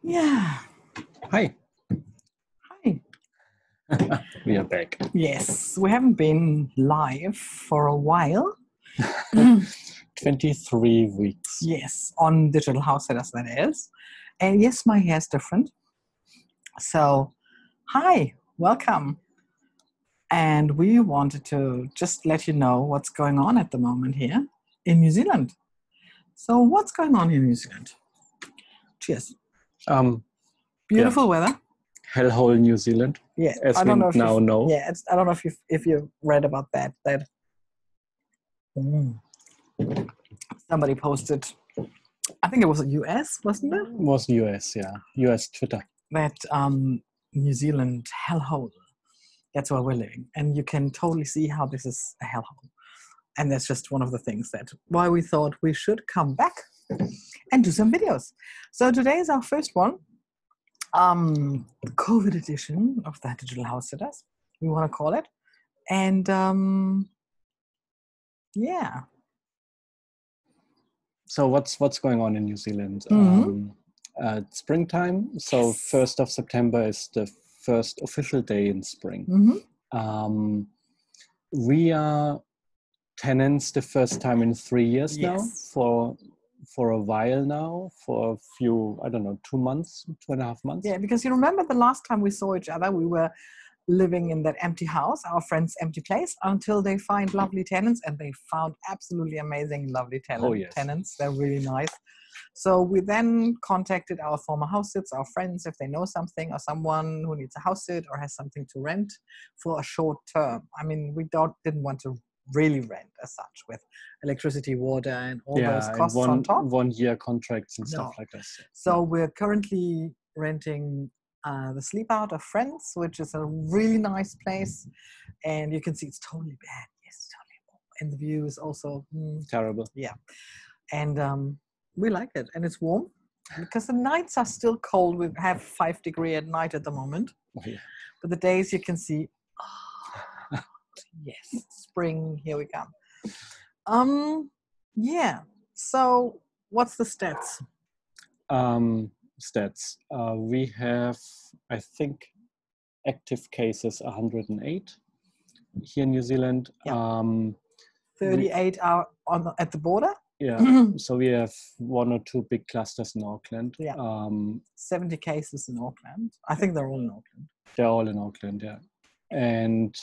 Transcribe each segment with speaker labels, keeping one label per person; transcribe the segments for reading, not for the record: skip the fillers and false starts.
Speaker 1: Yeah.
Speaker 2: Hi.
Speaker 1: Hi.
Speaker 2: We are back.
Speaker 1: Yes, we haven't been live for a while.
Speaker 2: 23 weeks.
Speaker 1: Yes, on digital HouseSitters, that is. And yes, my hair is different. So, hi, welcome. And we wanted to just let you know what's going on at the moment here in New Zealand. So, what's going on in New Zealand? Cheers. Beautiful weather.
Speaker 2: HouseSitters, New Zealand.
Speaker 1: Yeah,
Speaker 2: as
Speaker 1: I don't
Speaker 2: we
Speaker 1: know if
Speaker 2: now know.
Speaker 1: Yeah, I don't know if you read about that. Somebody posted. I think it was US, wasn't it?
Speaker 2: It was US, yeah. US Twitter.
Speaker 1: That NZhellhole. That's where we're living, and you can totally see how this is a hellhole. And that's just one of the things that why we thought we should come back and do some videos. So today is our first one. The COVID edition of the Digital HouseSitters, we want to call it. And yeah.
Speaker 2: So what's going on in New Zealand? It's springtime. So
Speaker 1: Yes.
Speaker 2: 1st of September is the first official day in spring. We are tenants the first time in 3 years now, for a while now, for a few, I don't know, 2 months, 2.5 months.
Speaker 1: Yeah, because you remember the last time we saw each other, we were living in that empty house, our friend's empty place, until they find lovely tenants, and they found absolutely amazing, lovely tenants. They're really nice. So we then contacted our former house sits, our friends, if they know something or someone who needs a house sit or has something to rent for a short term. I mean, we didn't want to really rent as such with electricity, water, and all those costs on top.
Speaker 2: 1 year contracts and stuff like this.
Speaker 1: So we're currently renting the Sleep Out of Friends, which is a really nice place, and you can see it's totally bad. Yes, totally. And the view is also
Speaker 2: terrible.
Speaker 1: Yeah, and we like it, and it's warm because the nights are still cold. We have 5 degrees at night at the moment, but the days you can see. Oh, yes, spring. Here we come. Yeah. So, what's the stats?
Speaker 2: We have, I think, active cases 108 here in New Zealand.
Speaker 1: 38 are at the border.
Speaker 2: Yeah, so we have 1 or 2 big clusters in Auckland.
Speaker 1: 70 cases in Auckland. I think they're all in Auckland.
Speaker 2: They're all in Auckland, yeah. And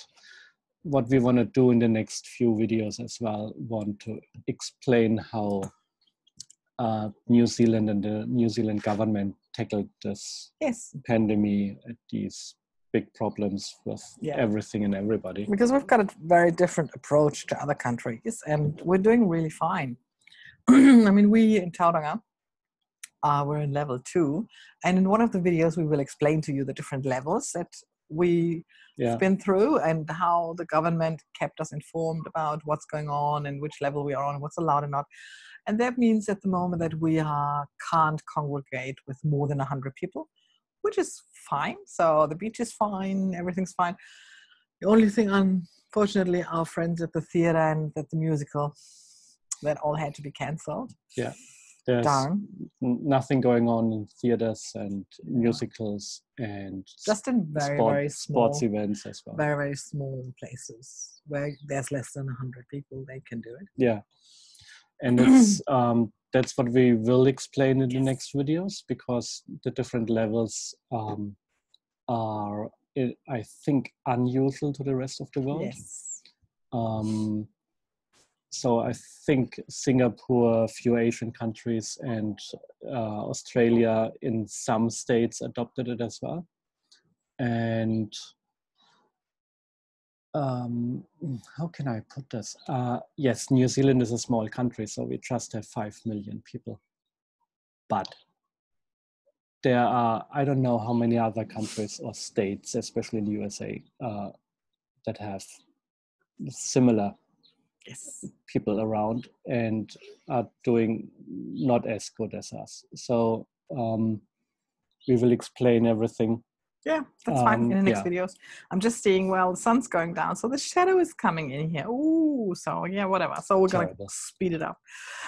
Speaker 2: what we want to do in the next few videos as well, want to explain how New Zealand and the New Zealand government tackled this pandemic, these big problems with everything and everybody.
Speaker 1: Because we've got a very different approach to other countries, and we're doing really fine. I mean, we in Tauranga, we're in level 2, and in one of the videos we will explain to you the different levels that we've been through and how the government kept us informed about what's going on and which level we are on, what's allowed and not. And that means at the moment that we can't congregate with more than 100 people, which is fine. So the beach is fine, everything's fine. The only thing, unfortunately, our friends at the theater and at the musical, that all had to be cancelled.
Speaker 2: Yeah, there's nothing going on in theaters and musicals and
Speaker 1: just in very small
Speaker 2: sports events as well.
Speaker 1: Very small places where there's less than 100 people, they can do it.
Speaker 2: Yeah, and it's that's what we will explain in the next videos, because the different levels are, I think, unusual to the rest of the world.
Speaker 1: Yes.
Speaker 2: So I think Singapore, a few Asian countries, and Australia in some states adopted it as well. And how can I put this? Yes, New Zealand is a small country, so we just have 5 million people. But there are, I don't know how many other countries or states, especially in the USA, that have similar people around and are doing not as good as us. So we will explain everything
Speaker 1: Yeah, that's fine. In the next
Speaker 2: Yeah.
Speaker 1: videos, I'm just seeing, well, the sun's going down, so the shadow is coming in here. Ooh, so yeah, whatever. So we're going to
Speaker 2: Terrible.
Speaker 1: speed it up.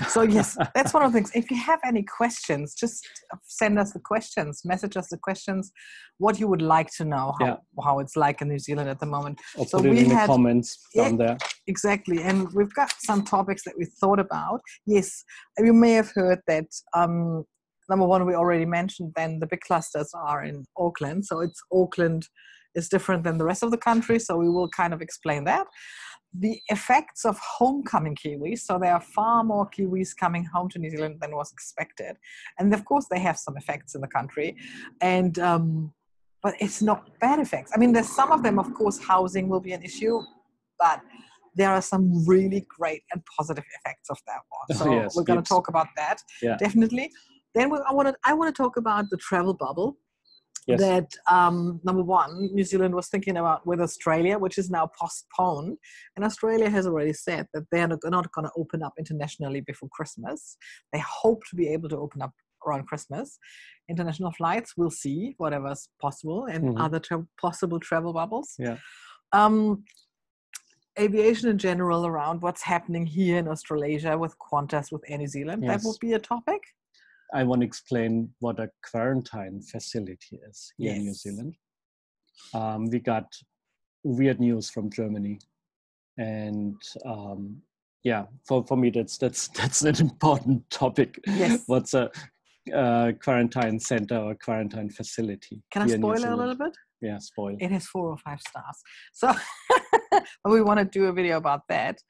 Speaker 1: So yes, that's one of the things. If you have any questions, just send us the questions, message us the questions, what you would like to know, how it's like in New Zealand at the moment.
Speaker 2: Or
Speaker 1: So
Speaker 2: put it
Speaker 1: we
Speaker 2: in the
Speaker 1: had
Speaker 2: comments down there.
Speaker 1: Exactly. And we've got some topics that we thought about. Yes, you may have heard that number one, we already mentioned then the big clusters are in Auckland. So it's Auckland is different than the rest of the country. So we will kind of explain that. The effects of homecoming Kiwis. So there are far more Kiwis coming home to New Zealand than was expected. And of course, they have some effects in the country. And but it's not bad effects. I mean, there's some of them, of course, housing will be an issue, but there are some really great and positive effects of that one. So
Speaker 2: yes,
Speaker 1: we're going to talk about that, definitely. Then I want to talk about the travel bubble. Yes. That number one, New Zealand was thinking about with Australia, which is now postponed. And Australia has already said that they're not going to open up internationally before Christmas. They hope to be able to open up around Christmas. International flights, we'll see, whatever's possible, and other possible travel bubbles.
Speaker 2: Yeah.
Speaker 1: Aviation in general around what's happening here in Australasia with Qantas, with Air New Zealand. Yes. That would be a topic.
Speaker 2: I want to explain what a quarantine facility is here in New Zealand. We got weird news from Germany, and for me that's an important topip.
Speaker 1: Yes.
Speaker 2: What's a quarantine center or quarantine facility?
Speaker 1: Can I spoil it a little bit?
Speaker 2: Yeah, spoil.
Speaker 1: It has 4 or 5 stars. So we want to do a video about that,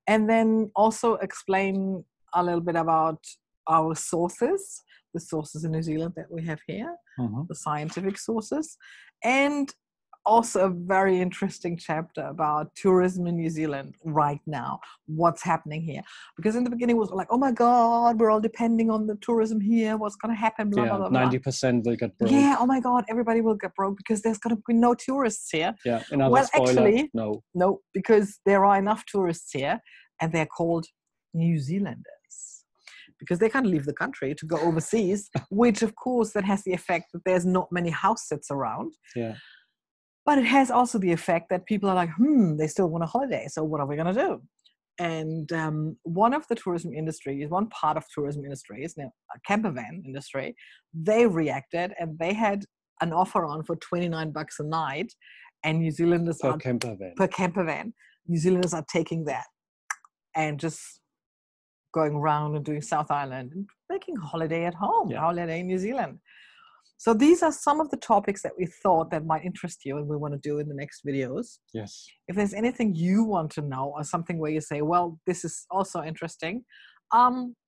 Speaker 1: and then also explain a little bit about our sources, the sources in New Zealand that we have here, the scientific sources, and also a very interesting chapter about tourism in New Zealand right now, what's happening here. Because in the beginning it was like, oh my God, we're all depending on the tourism here, what's going to happen, blah, blah, blah.
Speaker 2: 90% will get broke.
Speaker 1: Yeah, oh my God, everybody will get broke because there's going to be no tourists here.
Speaker 2: Yeah, another spoiler,
Speaker 1: actually,
Speaker 2: no,
Speaker 1: because there are enough tourists here, and they're called New Zealanders. Because they can't leave the country to go overseas, which of course that has the effect that there's not many house sits around.
Speaker 2: Yeah.
Speaker 1: But it has also the effect that people are like, they still want a holiday. So what are we going to do? And one of the tourism industries, one part of tourism industry is now a camper van industry. They reacted and they had an offer on for $29 a night, and New Zealanders
Speaker 2: per camper van.
Speaker 1: New Zealanders are taking that and just going around and doing South Island and making a holiday at home, holiday in New Zealand. So these are some of the topics that we thought that might interest you and we want to do in the next videos.
Speaker 2: Yes.
Speaker 1: If there's anything you want to know or something where you say, well, this is also interesting,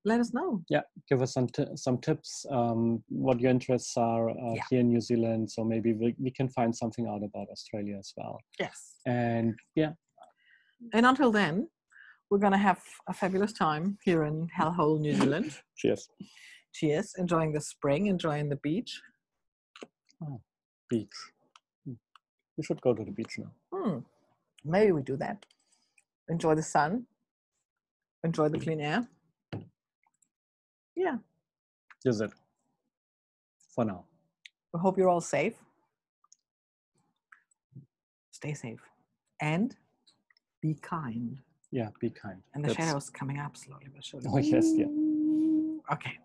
Speaker 1: let us know.
Speaker 2: Yeah, give us some tips, what your interests are here in New Zealand. So maybe we can find something out about Australia as well.
Speaker 1: Yes.
Speaker 2: And yeah.
Speaker 1: And until then, we're going to have a fabulous time here in NZhellhole, New Zealand.
Speaker 2: Cheers.
Speaker 1: Cheers. Enjoying the spring, enjoying the beach.
Speaker 2: Oh, beach. We should go to the beach now.
Speaker 1: Maybe we do that. Enjoy the sun. Enjoy the clean air. Yeah.
Speaker 2: Is it. For now.
Speaker 1: We hope you're all safe. Stay safe. And be kind.
Speaker 2: Yeah, be kind.
Speaker 1: And the shadow's coming up slowly but surely.
Speaker 2: Oh, yes, yeah.
Speaker 1: Okay.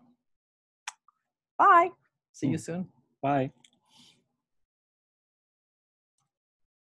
Speaker 1: Bye. See you soon.
Speaker 2: Bye.